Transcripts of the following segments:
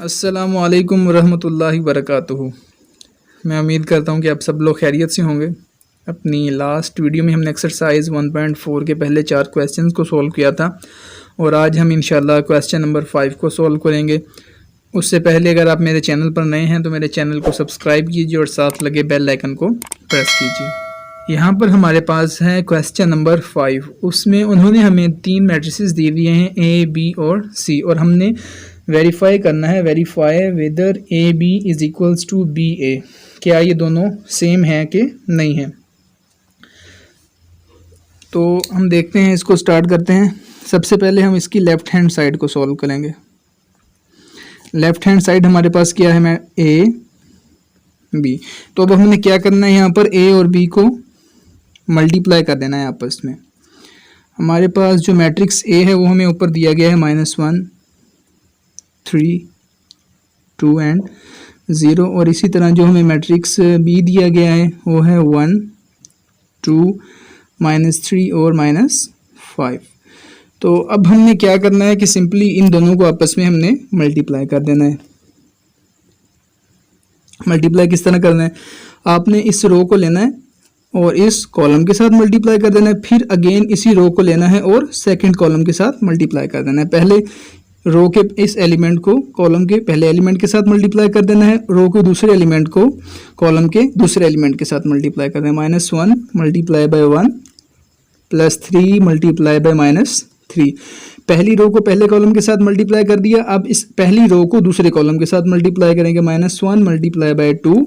अस्सलामुअलैकुम रहमतुल्लाहि वबरकातुहू। मैं उम्मीद करता हूँ कि आप सब लोग खैरियत से होंगे। अपनी लास्ट वीडियो में हमने एक्सरसाइज 1.4 के पहले 4 क्वेश्चंस को सॉल्व किया था और आज हम इंशाल्लाह क्वेश्चन नंबर 5 को सॉल्व करेंगे। उससे पहले अगर आप मेरे चैनल पर नए हैं तो मेरे चैनल को सब्सक्राइब कीजिए और साथ लगे बेल आइकन को प्रेस कीजिए। यहाँ पर हमारे पास है क्वेश्चन नंबर 5। उसमें उन्होंने हमें 3 मैट्रिसेस दे दिए हैं ए, बी और सी, और हमने वेरीफाई करना है, verify whether A B is equals to B A, क्या ये दोनों सेम है कि नहीं है। तो हम देखते हैं, इसको स्टार्ट करते हैं। सबसे पहले हम इसकी लेफ़्ट हैंड साइड को सॉल्व करेंगे। लेफ़्ट हैंड साइड हमारे पास क्या है, मैं ए बी। तो अब हमने क्या करना है, यहाँ पर ए और बी को मल्टीप्लाई कर देना है आपस में। हमारे पास जो मैट्रिक्स ए है वो हमें ऊपर दिया गया है -1 3 2 एंड 0, और इसी तरह जो हमें मैट्रिक्स बी दिया गया है वो है 1 2 -3 और -5। तो अब हमने क्या करना है कि सिंपली इन दोनों को आपस में हमने मल्टीप्लाई कर देना है। मल्टीप्लाई किस तरह करना है, आपने इस रो को लेना है और इस कॉलम के साथ मल्टीप्लाई कर देना है, फिर अगेन इसी रो को लेना है और सेकंड कॉलम के साथ मल्टीप्लाई कर देना है। पहले रो के इस एलिमेंट को कॉलम के पहले एलिमेंट के साथ मल्टीप्लाई कर देना है, रो के दूसरे एलिमेंट को कॉलम के दूसरे एलिमेंट के साथ मल्टीप्लाई कर देना है। -1 मल्टीप्लाई बाय 1 +3 मल्टीप्लाई बाय -3। पहली रो को पहले कॉलम के साथ मल्टीप्लाई कर दिया, अब इस पहली रो को दूसरे कॉलम के साथ मल्टीप्लाई करेंगे। -1 मल्टीप्लाई बाय 2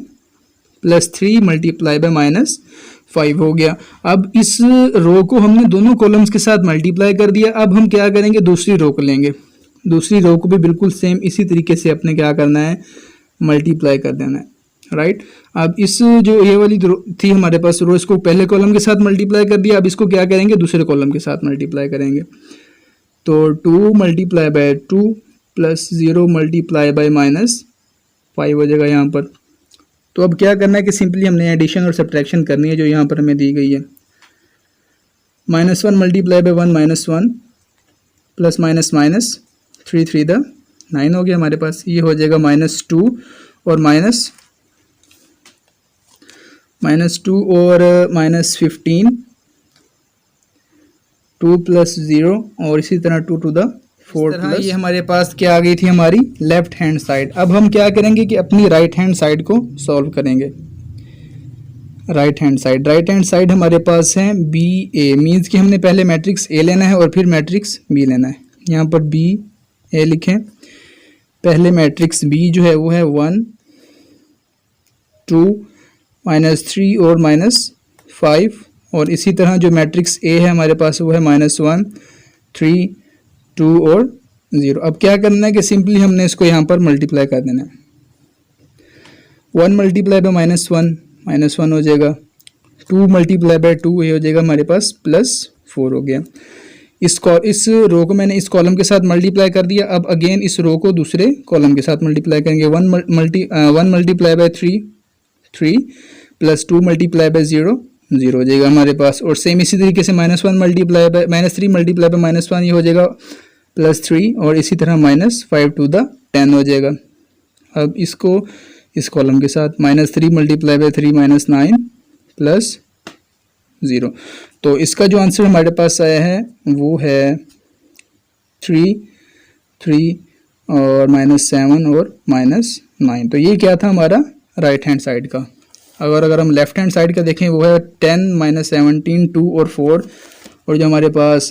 +3 मल्टीप्लाई बाय -5 हो गया। अब इस रो को हमने दोनों कॉलम्स के साथ मल्टीप्लाई कर दिया। अब हम क्या करेंगे, दूसरी रो को लेंगे, दूसरी रो को भी बिल्कुल सेम इसी तरीके से अपने क्या करना है, मल्टीप्लाई कर देना है, राइट। अब इस जो ये वाली थी हमारे पास रो, इसको पहले कॉलम के साथ मल्टीप्लाई कर दिया, अब इसको क्या करेंगे, दूसरे कॉलम के साथ मल्टीप्लाई करेंगे। तो 2 मल्टीप्लाई बाय 2 +0 मल्टीप्लाई बाय -5 हो जाएगा यहाँ पर। तो अब क्या करना है कि सिंपली हमने एडिशन और सब्ट्रैक्शन करनी है जो यहाँ पर हमें दी गई है। -1 मल्टीप्लाई बाय 1 -1 प्लस माइनस 3 3 9 हो गया हमारे पास। ये हो जाएगा -2 और -2 और -15, 2 + 0 और इसी तरह 2 to the 4 ये हमारे पास क्या आ गई थी, हमारी लेफ्ट हैंड साइड। अब हम क्या करेंगे कि अपनी राइट हैंड साइड को सॉल्व करेंगे। राइट हैंड साइड हमारे पास है बी ए, मीन्स कि हमने पहले मैट्रिक्स ए लेना है और फिर मैट्रिक्स बी लेना है। यहाँ पर बी ए लिखें। पहले मैट्रिक्स बी जो है वो है 1 2 -3 और -5, और इसी तरह जो मैट्रिक्स ए है हमारे पास वो है -1 3 2 और 0। अब क्या करना है कि सिंपली हमने इसको यहाँ पर मल्टीप्लाई कर देना है। 1 मल्टीप्लाई बाय -1 हो जाएगा, 2 मल्टीप्लाई बाय 2 ये हो जाएगा हमारे पास +4 हो गया। इस रो को मैंने इस कॉलम के साथ मल्टीप्लाई कर दिया, अब अगेन इस रो को दूसरे कॉलम के साथ मल्टीप्लाई करेंगे। 1 मल्टीप्लाई बाय 3 +2 मल्टीप्लाई बाय 0 हो जाएगा हमारे पास। और सेम इसी तरीके से -3 मल्टीप्लाई बाय -1 ये हो जाएगा +3, और इसी तरह -5 to the 10 हो जाएगा। अब इसको इस कॉलम के साथ -3 मल्टीप्लाई बाय 3 -9 +0। तो इसका जो आंसर हमारे पास आया है वो है 3 3 और -7 और -9। तो ये क्या था हमारा राइट हैंड साइड का। अगर हम लेफ्ट हैंड साइड का देखें वो है 10 -17 2 और 4, और जो हमारे पास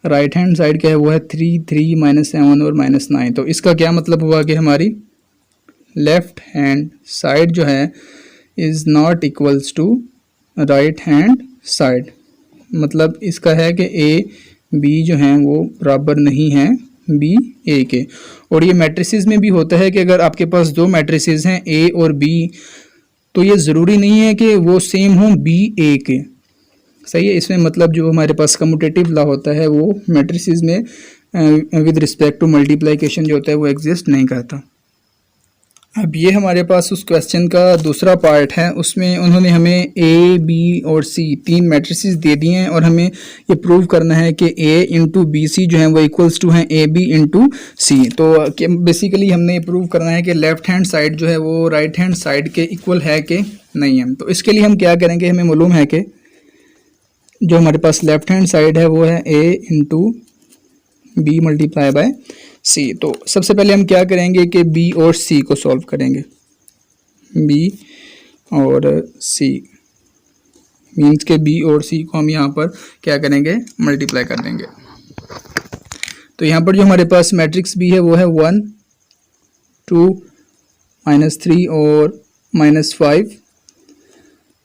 राइट हैंड साइड का है वो है 3 3 -7 और -9। तो इसका क्या मतलब हुआ कि हमारी लेफ्ट हैंड साइड जो है is not equals to right hand side. मतलब इसका है कि ए बी जो हैं वो बराबर नहीं हैं बी ए के। और ये मैट्रिसेस में भी होता है कि अगर आपके पास 2 मैट्रिसेस हैं ए और बी, तो ये ज़रूरी नहीं है कि वो सेम हों बी ए के, सही है। इसमें मतलब जो हमारे पास कम्यूटेटिव लॉ होता है वो मैट्रिसेस में विद रिस्पेक्ट टू मल्टीप्लिकेशन जो होता है वो एग्जिस्ट नहीं करता। अब ये हमारे पास उस क्वेश्चन का दूसरा पार्ट है, उसमें उन्होंने हमें ए, बी और सी 3 मैट्रिसेस दे दिए हैं और हमें ये प्रूव करना है कि ए इंटू बी सी जो है वो इक्वल्स टू हैं ए बी इंटू सी। तो बेसिकली हमने ये प्रूव करना है कि लेफ्ट हैंड साइड जो है वो राइट हैंड साइड के इक्वल है कि नहीं है। तो इसके लिए हम क्या करेंगे, हमें मालूम है कि जो हमारे पास लेफ्ट हैंड साइड है वो है ए इंटू बी मल्टीप्लाई बाय सी। तो सबसे पहले हम क्या करेंगे कि बी और सी को सॉल्व करेंगे, बी और सी मीन्स के बी और सी को हम यहाँ पर क्या करेंगे, मल्टीप्लाई कर देंगे। तो यहाँ पर जो हमारे पास मैट्रिक्स बी है वो है 1 2 -3 और -5,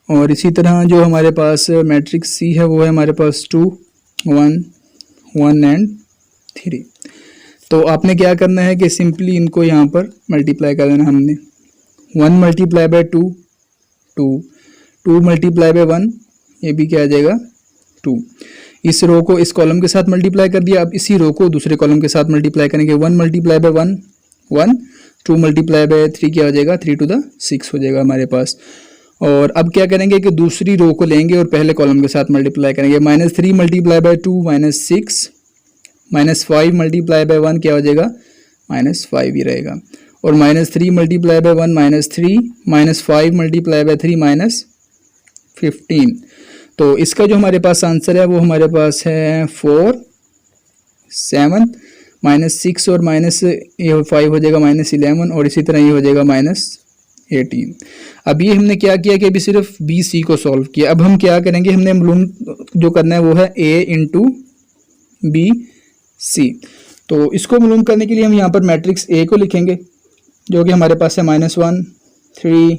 और इसी तरह जो हमारे पास मैट्रिक्स सी है वो है हमारे पास 2 1 1 एंड 3। तो आपने क्या करना है कि सिंपली इनको यहाँ पर मल्टीप्लाई कर देना। हमने 1 मल्टीप्लाई बाय 2 2 2 मल्टीप्लाई बाय 1 ये भी क्या आ जाएगा 2। इस रो को इस कॉलम के साथ मल्टीप्लाई कर दिया। अब इसी रो को दूसरे कॉलम के साथ मल्टीप्लाई करेंगे। 1 मल्टीप्लाई बाय 1 1 2 मल्टीप्लाई बाय 3 क्या हो जाएगा 3 टू द 6 हो जाएगा हमारे पास। और अब क्या करेंगे कि दूसरी रो को लेंगे और पहले कॉलम के साथ मल्टीप्लाई करेंगे। -3 मल्टीप्लाई बाय 2 -6 -5 मल्टीप्लाई बाय 1 क्या हो जाएगा -5 ही रहेगा। और -3 मल्टीप्लाई बाय 1 -3 -5 मल्टीप्लाई बाय 3 -15। तो इसका जो हमारे पास आंसर है वो हमारे पास है 4 7 -6 और -5 हो जाएगा -11 और इसी तरह ये हो जाएगा -18। अब ये हमने क्या किया कि अभी सिर्फ बी सी को सॉल्व किया। अब हम क्या करेंगे, हमने मालूम जो करना है वो है ए इंटू बी सी। तो इसको मालूम करने के लिए हम यहाँ पर मैट्रिक्स ए को लिखेंगे जो कि हमारे पास है -1 3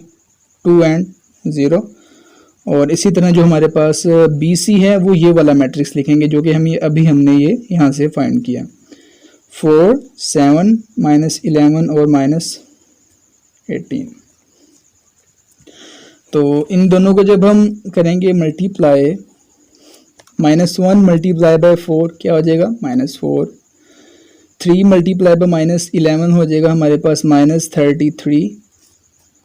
2 एंड 0। और इसी तरह जो हमारे पास बी सी है वो ये वाला मैट्रिक्स लिखेंगे जो कि अभी हमने ये यहाँ से फाइंड किया 4 7 -11 और -18। तो इन दोनों को जब हम करेंगे मल्टीप्लाई, -1 मल्टीप्लाई बाय 4 क्या हो जाएगा -4, 3 मल्टीप्लाई बाय -11 हो जाएगा हमारे पास -33।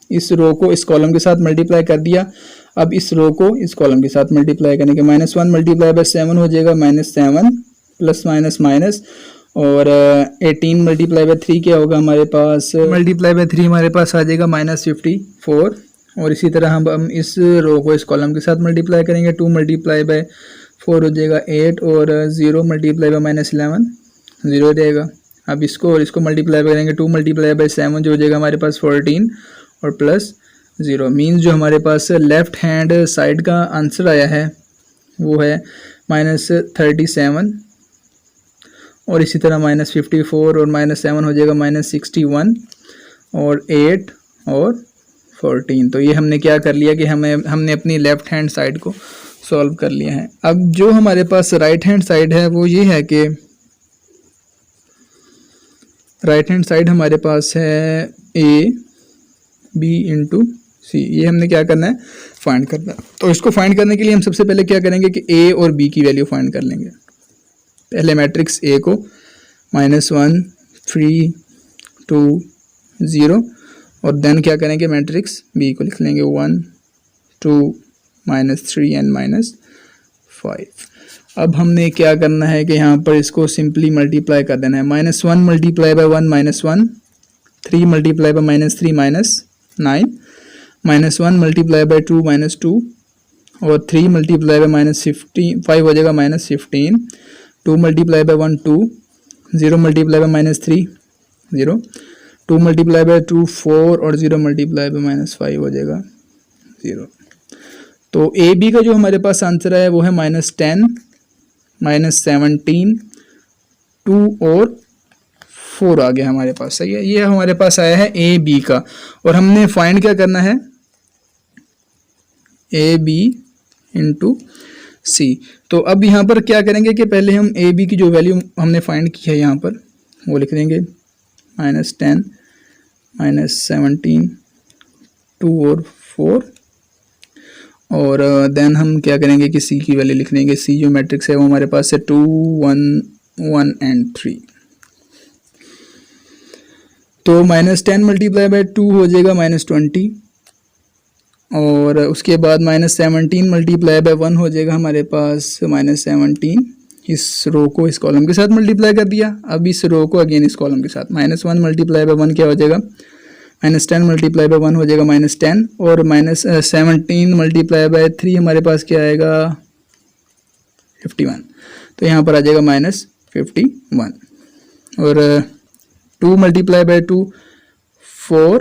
इस रो को इस कॉलम के साथ मल्टीप्लाई कर दिया। अब इस रो को इस कॉलम के साथ मल्टीप्लाई करने के -1 मल्टीप्लाई बाय 7 हो जाएगा -7 प्लस माइनस और 18 मल्टीप्लाई बाय 3 क्या होगा हमारे पास, मल्टीप्लाई बाय 3 हमारे पास आ जाएगा -54। और इसी तरह हम इस रो को इस कॉलम के साथ मल्टीप्लाई करेंगे। 2 मल्टीप्लाई बाय 4 हो जाएगा 8 और 0 मल्टीप्लाई बाय -11 0 रहेगा। अब इसको और इसको मल्टीप्लाई करेंगे 2 मल्टीप्लाई बाय 7 जो हो जाएगा हमारे पास 14 और प्लस 0 मीन्स जो हमारे पास लेफ्ट हैंड साइड का आंसर आया है वो है -37 और इसी तरह -54 और -7 हो जाएगा -61 और 8 और 14। तो ये हमने क्या कर लिया कि हमने अपनी लेफ्ट हैंड साइड को सॉल्व कर लिया है। अब जो हमारे पास राइट हैंड साइड है वो ये है कि राइट हैंड साइड हमारे पास है ए बी इंटू सी। ये हमने क्या करना है, फाइंड करना है। तो इसको फाइंड करने के लिए हम सबसे पहले क्या करेंगे कि ए और बी की वैल्यू फाइंड कर लेंगे। पहले मैट्रिक्स ए को -1 3 2 0 और देन क्या करेंगे मैट्रिक्स बी को लिख लेंगे 1 2 -3 एंड -5। अब हमने क्या करना है कि यहाँ पर इसको सिंपली मल्टीप्लाई कर देना है। -1 multiply by 1 -1, 3 multiply by -3 -9, -1 multiply by 2 -2 और 3 मल्टीप्लाई बाय -5 हो जाएगा -15, 2 multiply by 1 2, 0 multiply by -3 0, 2 multiply by 2 4 और 0 मल्टीप्लाई बाय -5 हो जाएगा 0। तो ए बी का जो हमारे पास आंसर है वो है -10 -17 2 और 4 आ गया हमारे पास। सही है, ये हमारे पास आया है ए बी का। और हमने फाइंड क्या करना है, ए बी इंटू सी। तो अब यहाँ पर क्या करेंगे कि पहले हम ए बी की जो वैल्यू हमने फाइंड की है यहाँ पर वो लिख देंगे -10 -17 2 और 4 और देन हम क्या करेंगे कि सी की वैल्यू लिख देंगे। सी जो मैट्रिक्स है वो हमारे पास है 2 1 1 एंड 3। तो -10 मल्टीप्लाई बाय 2 हो जाएगा -20, और उसके बाद -17 मल्टीप्लाई बाय 1 हो जाएगा हमारे पास -17। इस रो को इस कॉलम के साथ मल्टीप्लाई कर दिया। अब इस रो को अगेन इस कॉलम के साथ, -1 मल्टीप्लाई बाय 1 क्या हो जाएगा, -10 मल्टीप्लाई बाय 1 हो जाएगा -10, और -17 मल्टीप्लाई बाय 3 हमारे पास क्या आएगा 51, तो यहाँ पर आ जाएगा -51। और 2 multiply by 2 4,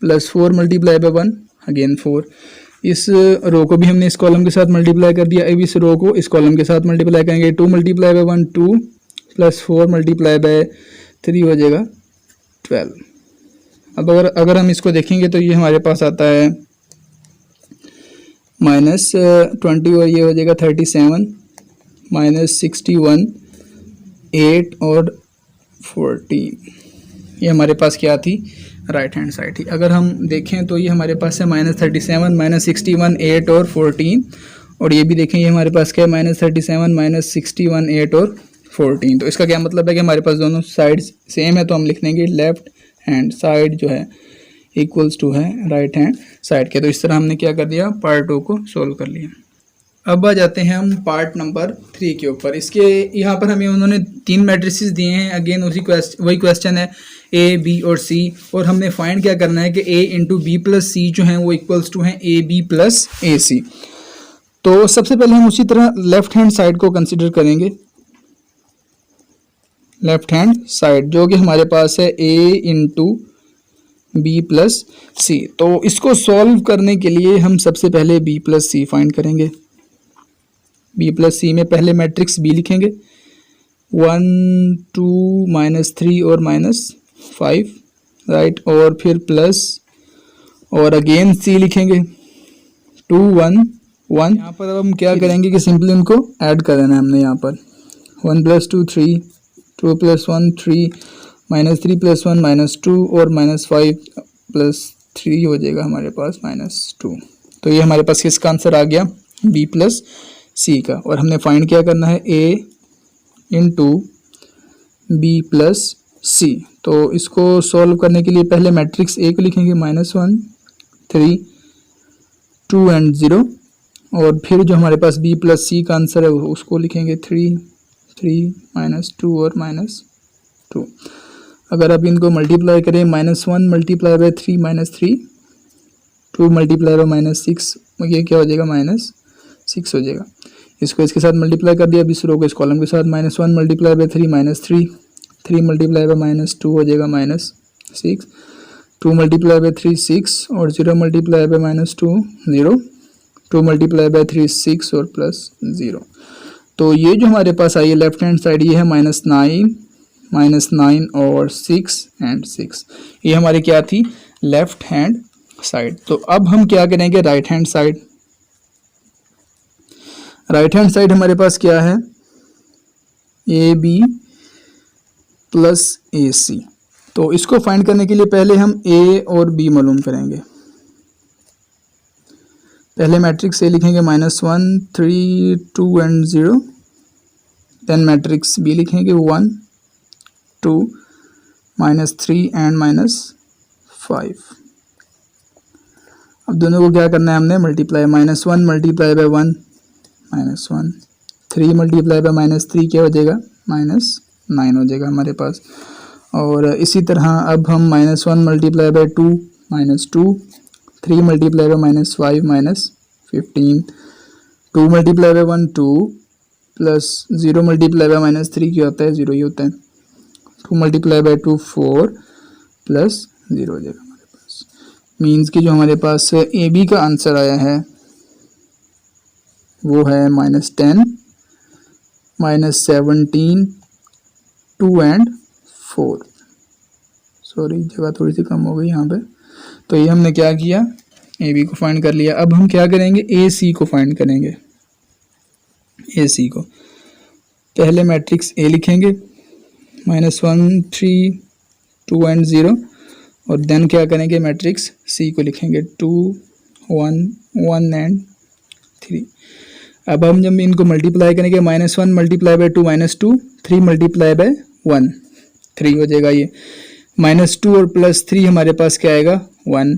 plus 4 multiply by 1 again 4। इस रो को भी हमने इस कॉलम के साथ मल्टीप्लाई कर दिया। अब इस रो को इस कॉलम के साथ मल्टीप्लाई करेंगे। 2 multiply by 1 2, plus 4 multiply by 3 हो जाएगा 12। अब अगर हम इसको देखेंगे तो ये हमारे पास आता है -20, और ये हो जाएगा 37, -61, 8 और 14। ये हमारे पास क्या थी, राइट हैंड साइड थी। अगर हम देखें तो ये हमारे पास है -37, -61, 8 और 14, और ये भी देखें ये हमारे पास क्या है -37, -61, 8 और 14। तो इसका क्या मतलब है कि हमारे पास दोनों साइड्स सेम है, तो हम लिख देंगे लेफ्ट हैंड साइड जो है इक्वल्स टू है राइट हैंड साइड के। तो इस तरह हमने क्या कर दिया, पार्ट 2 को सोल्व कर लिया। अब आ जाते हैं हम पार्ट नंबर 3 के ऊपर। इसके यहाँ पर हमें उन्होंने 3 मैट्रिसेस दिए हैं। अगेन वही क्वेश्चन है ए, बी और सी, और हमने फाइंड क्या करना है कि ए इंटू बी प्लस सी जो है वो इक्वल्स टू हैं ए बी प्लस ए सी। तो सबसे पहले हम उसी तरह लेफ्ट हैंड साइड को कंसिडर करेंगे। लेफ्ट हैंड साइड जो कि हमारे पास है ए इंटू बी प्लस सी। तो इसको सॉल्व करने के लिए हम सबसे पहले बी प्लस सी फाइंड करेंगे। बी प्लस सी में पहले मैट्रिक्स बी लिखेंगे, 1 2 -3 और -5, राइट, और फिर प्लस, और अगेन सी लिखेंगे 2 1 1। यहाँ पर अब हम क्या करेंगे कि सिंपली उनको ऐड कर देना है हमने। यहाँ पर 1 + 2 3, 2 + 1 3, -3 + 1 -2, और -5 + 3 हो जाएगा हमारे पास -2। तो ये हमारे पास किसका आंसर आ गया, बी प्लस सी का। और हमने फाइंड क्या करना है, ए इंटू बी प्लस सी। तो इसको सॉल्व करने के लिए पहले मैट्रिक्स ए को लिखेंगे -1 3 2 एंड 0, और फिर जो हमारे पास बी प्लस सी का आंसर है उसको लिखेंगे 3 3 -2 और -2। अगर आप इनको मल्टीप्लाई करें, -1 मल्टीप्लाई बाय 3 -3, 2 मल्टीप्लाई बाय -6, ये क्या हो जाएगा -6 हो जाएगा। इसको इसके साथ मल्टीप्लाई कर दिया। अब इस रो को इस कॉलम के साथ, -1 मल्टीप्लाई बाय 3 -3, 3 मल्टीप्लाई बाय -2 हो जाएगा -6, 2 मल्टीप्लाई बाय 3 6, और 0 मल्टीप्लाई बाय -2 0, 2 मल्टीप्लाई बाय 3 6 और प्लस 0। तो ये जो हमारे पास आई है लेफ्ट हैंड साइड, ये है -9 और 6 एंड 6। ये हमारी क्या थी, लेफ्ट हैंड साइड। तो अब हम क्या करेंगे, right hand side. Right hand side हमारे पास क्या है, ए बी प्लस ए सी। तो इसको फाइंड करने के लिए पहले हम ए और बी मालूम करेंगे। पहले मैट्रिक्स ए लिखेंगे -1 3 2 एंड 0, देन मैट्रिक्स बी लिखेंगे 1 2 -3 एंड -5। अब दोनों को क्या करना है हमने, multiply, -1 multiply by 1 -1, 3 multiply by -3 क्या हो जाएगा, -9 हो जाएगा हमारे पास। और इसी तरह अब हम -1 multiply by 2 -2, 3 multiply by -5 -15, 2 multiply by 1 2, plus 0 multiply by -3 क्या होता है, 0 ही होता है। 2 मल्टीप्लाई बाय 2 4, प्लस 0 हो जाएगा हमारे पास। मीन्स कि जो हमारे पास ए बी का आंसर आया है वो है -10 -17 2 एंड 4। सॉरी, जगह थोड़ी सी कम हो गई यहाँ पे। तो ये हमने क्या किया, ए बी को फाइंड कर लिया। अब हम क्या करेंगे, ए सी को फाइंड करेंगे। ए सी को पहले मैट्रिक्स ए लिखेंगे, -1 3 2 एंड 0, और देन क्या करेंगे, मैट्रिक्स सी को लिखेंगे 2 1 1 एंड 3। अब हम जब इनको मल्टीप्लाई करेंगे, -1 मल्टीप्लाई बाय 2 -2, 3 मल्टीप्लाई बाय 1 3 हो जाएगा ये, -2 और +3 हमारे पास क्या आएगा 1।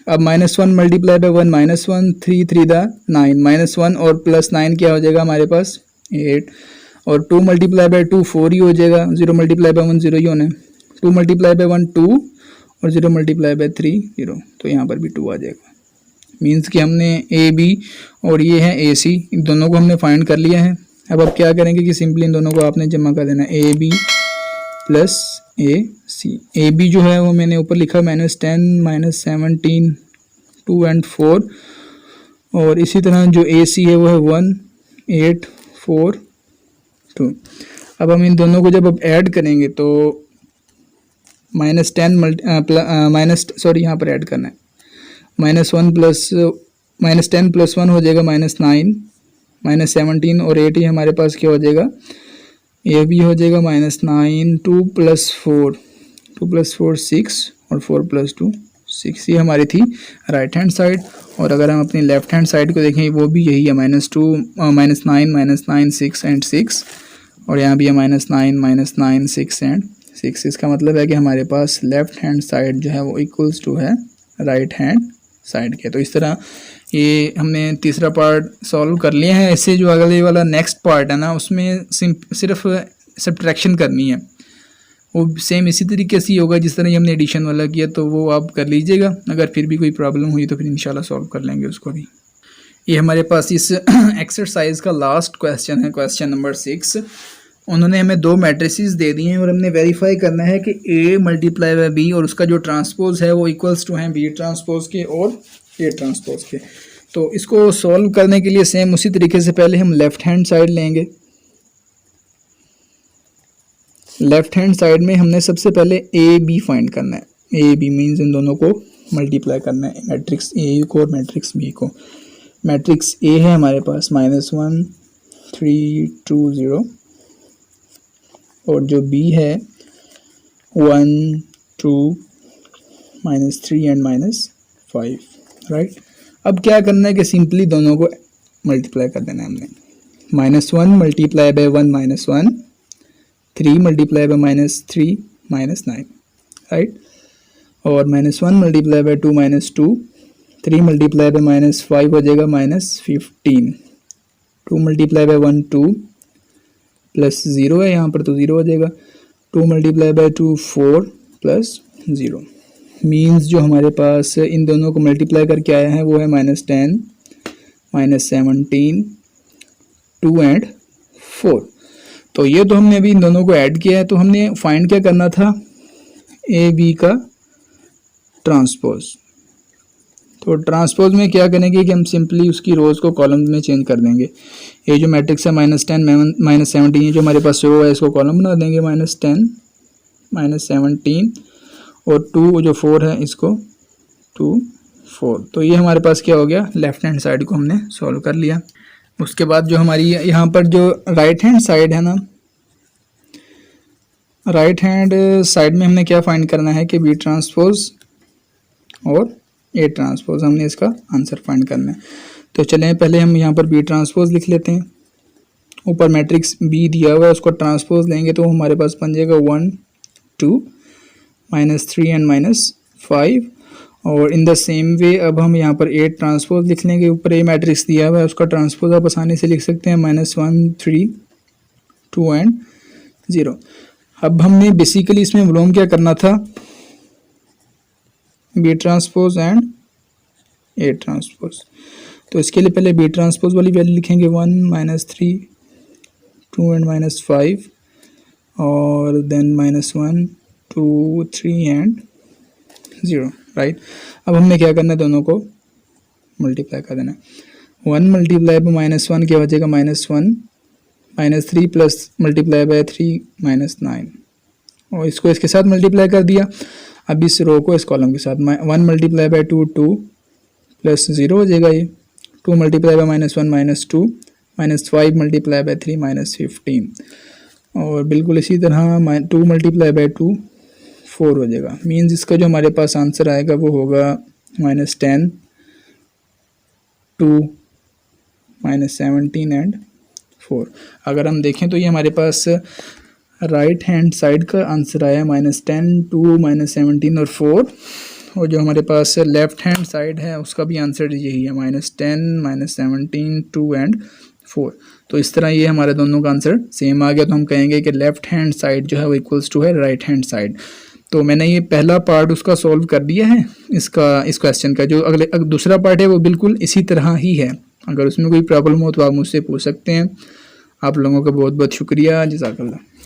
अब -1 मल्टीप्लाई बाय 1 -1, 3 3 दा 9, -1 और +9 क्या हो जाएगा हमारे पास 8, और 2 मल्टीप्लाई बाय 2 4 ही हो जाएगा, 0 मल्टीप्लाई बाय 1 0 ही होना है, 2 मल्टीप्लाई बाय 1 2 और 0 मल्टीप्लाई बाय 3 0, तो यहाँ पर भी 2 आ जाएगा। मीन्स कि हमने ए बी और ये है ए सी, इन दोनों को हमने फाइंड कर लिया है। अब आप क्या करेंगे कि सिंपली इन दोनों को आपने जमा कर देना, A B plus A C. A B जो है वो मैंने ऊपर लिखा -10 -17 2 एंड 4, और इसी तरह जो ए सी है वो है 1 8 4 2। अब हम इन दोनों को जब अब ऐड करेंगे तो यहाँ पर ऐड करना है, -1 प्लस -10 + 1 हो जाएगा -9, -17 और 8 ही हमारे पास क्या हो जाएगा, ये भी हो जाएगा -9, 2 + 4 6 और 4 + 2 6, ये हमारी थी राइट हैंड साइड। और अगर हम अपनी लेफ्ट हैंड साइड को देखें वो भी यही है, -9 6 एंड 6, और यहाँ भी है -9 6 एंड 6। इसका मतलब है कि हमारे पास लेफ्ट हैंड साइड जो है वो इक्वल्स टू है राइट हैंड साइड के। तो इस तरह ये हमने तीसरा पार्ट सॉल्व कर लिया है। इससे जो अगले वाला नेक्स्ट पार्ट है ना, उसमें सिर्फ सब्ट्रैक्शन करनी है, वो सेम इसी तरीके से ही होगा जिस तरह हमने एडिशन वाला किया, तो वो आप कर लीजिएगा। अगर फिर भी कोई प्रॉब्लम हुई तो फिर इंशाल्लाह सॉल्व कर लेंगे उसको भी। ये हमारे पास इस एक्सरसाइज का लास्ट क्वेश्चन है, क्वेश्चन नंबर 6। उन्होंने हमें 2 मैट्रिसेस दे दिए हैं और हमने वेरीफाई करना है कि A मल्टीप्लाई बाय B और उसका जो ट्रांसपोज है वो इक्वल्स टू हैं B ट्रांसपोज के और A ट्रांसपोज के। तो इसको सॉल्व करने के लिए सेम उसी तरीके से पहले हम लेफ्ट हैंड साइड लेंगे। लेफ्ट हैंड साइड में हमने सबसे पहले AB फाइंड करना है। AB मीन्स इन दोनों को मल्टीप्लाई करना है, मैट्रिक्स A को और मैट्रिक्स B को। मैट्रिक्स A है हमारे पास -1 3 2 0, और जो B है 1 2 -3 एंड -5, राइट। अब क्या करना है कि सिंपली दोनों को मल्टीप्लाई कर देना है हमने। -1 multiply by 1 -1, 3 multiply by -3 -9, right. और -1 मल्टीप्लाई बाय 2 -2, 3 मल्टीप्लाई बाय -5 हो जाएगा -15, 2 मल्टीप्लाई बाय 1 2 प्लस 0 है यहाँ पर तो 0 हो जाएगा, 2 मल्टीप्लाई बाय 2 4 प्लस 0। मीन्स जो हमारे पास इन दोनों को मल्टीप्लाई करके आया है वो है -10 -17 2 एंड 4। तो ये तो हमने अभी इन दोनों को ऐड किया है। तो हमने फाइंड क्या करना था, ए बी का ट्रांसपोज। तो ट्रांसपोज में क्या करेंगे कि हम सिंपली उसकी रोज़ को कॉलम में चेंज कर देंगे। ये जो मैट्रिक्स है -10 -17 जो हमारे पास रो है इसको कॉलम बना देंगे, -10 -17 और 2 जो 4 है इसको 2 4। तो ये हमारे पास क्या हो गया, लेफ्ट हैंड साइड को हमने सॉल्व कर लिया। उसके बाद जो हमारी यहाँ पर जो राइट हैंड साइड है ना, राइट हैंड साइड में हमने क्या फाइंड करना है कि बी ट्रांसपोज और ए ट्रांसपोज, हमने इसका आंसर फाइंड करना है। तो चलें पहले हम यहाँ पर बी ट्रांसपोज लिख लेते हैं। ऊपर मैट्रिक्स बी दिया हुआ है उसको ट्रांसपोज लेंगे तो हमारे पास बन जाएगा 1 2 -3 एंड -5। और इन द सेम वे अब हम यहाँ पर ए ट्रांसपोज लिख लेंगे। ऊपर ए मैट्रिक्स दिया हुआ है उसका ट्रांसपोज आप आसानी से लिख सकते हैं, -1 3 2 एंड 0। अब हमने बेसिकली इसमें वॉल्यूम क्या करना था, B transpose and A transpose. तो इसके लिए पहले बी ट्रांसपोज वाली वैल्यू लिखेंगे 1 -3 2 एंड -5 और देन -1 2 3 एंड 0, राइट। अब हमने क्या करना है, दोनों को मल्टीप्लाई कर देना है। 1 मल्टीप्लाई बाय -1 क्या हो जाएगा, -1 -3 प्लस मल्टीप्लाई बाय 3 -9 और इसको इसके साथ मल्टीप्लाई कर दिया। अब इस रो को इस कॉलम के साथ 1 मल्टीप्लाई बाय 2 2 प्लस 0 हो जाएगा। ये 2 मल्टीप्लाई बाय -1 -2 -5 मल्टीप्लाई बाय 3 -15 और बिल्कुल इसी तरह 2 मल्टीप्लाई बाय 2 4 हो जाएगा। मीन्स इसका जो हमारे पास आंसर आएगा वो होगा -10 2 -17 एंड 4। अगर हम देखें तो ये हमारे पास राइट हैंड साइड का आंसर आया -10, 2, -17 और 4। और जो हमारे पास लेफ्ट हैंड साइड है उसका भी आंसर यही है, -10, -17, 2 एंड 4। तो इस तरह ये हमारे दोनों का आंसर सेम आ गया। तो हम कहेंगे कि लेफ्ट हैंड साइड जो है वो इक्वल्स टू है राइट हैंड साइड। तो मैंने ये पहला पार्ट उसका सॉल्व कर दिया है इस क्वेश्चन का। जो दूसरा पार्ट है वो बिल्कुल इसी तरह ही है। अगर उसमें कोई प्रॉब्लम हो तो आप मुझसे पूछ सकते हैं। आप लोगों का बहुत बहुत शुक्रिया। जज़ाकल्लाह।